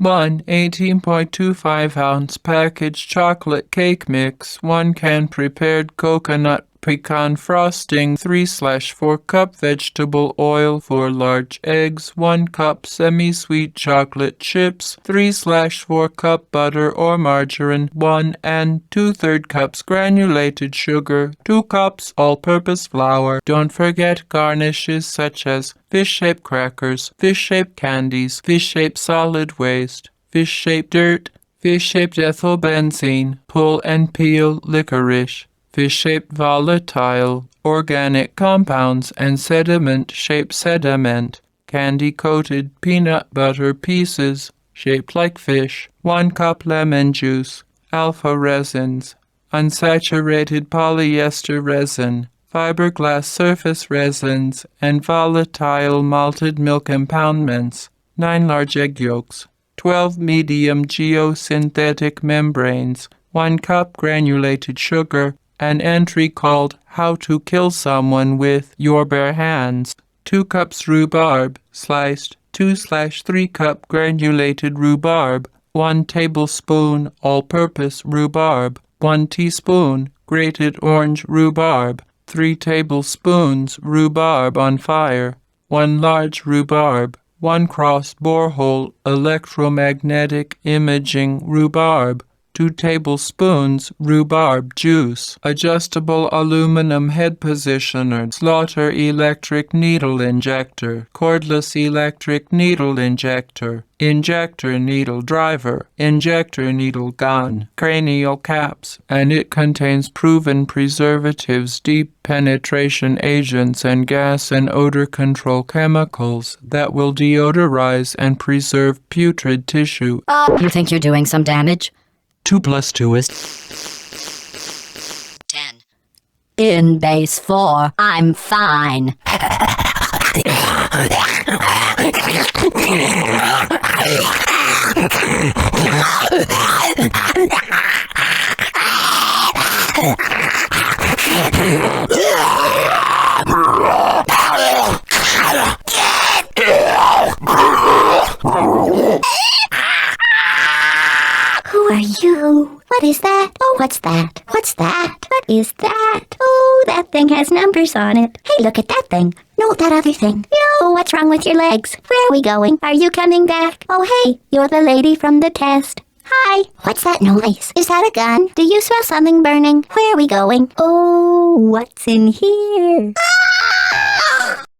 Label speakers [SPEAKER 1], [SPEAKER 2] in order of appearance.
[SPEAKER 1] 1 18.25-ounce packaged chocolate cake mix, 1 can prepared coconut pecan frosting, 3/4 cup vegetable oil, 4 large eggs, 1 cup semi-sweet chocolate chips, 3/4 cup butter or margarine, 1 and 2/3 cups granulated sugar, 2 cups all-purpose flour. Don't forget garnishes such as fish-shaped crackers, fish-shaped candies, fish-shaped solid waste, fish-shaped dirt, fish-shaped ethyl benzene, pull and peel licorice, fish-shaped volatile organic compounds, and sediment-shaped sediment, candy-coated peanut butter pieces shaped like fish, 1 cup lemon juice, alpha resins, unsaturated polyester resin, fiberglass surface resins, and volatile malted milk impoundments, 9 large egg yolks, 12 medium geosynthetic membranes, 1 cup granulated sugar, an entry called How to Kill Someone with Your Bare Hands, 2 cups rhubarb, sliced, 2/3 cup granulated rhubarb, 1 tablespoon all-purpose rhubarb, 1 teaspoon grated orange rhubarb, 3 tablespoons rhubarb on fire, 1 large rhubarb, 1 cross borehole electromagnetic imaging rhubarb, 2 tablespoons rhubarb juice, adjustable aluminum head positioner, Slaughter electric needle injector, cordless electric needle injector, injector needle driver, injector needle gun, cranial caps, and it contains proven preservatives, deep penetration agents, and gas and odor control chemicals that will deodorize and preserve putrid tissue.
[SPEAKER 2] You think you're doing some damage?
[SPEAKER 3] 2 + 2 is
[SPEAKER 2] 10. In base 4, I'm fine.
[SPEAKER 4] Who are you? What is that? Oh, what's that? What's that? What is that? Oh, that thing has numbers on it. Hey, look at that thing. No, that other thing. Yo, what's wrong with your legs? Where are we going? Are you coming back? Oh, hey, you're the lady from the test. Hi. What's that noise? Is that a gun? Do you smell something burning? Where are we going? Oh, what's in here?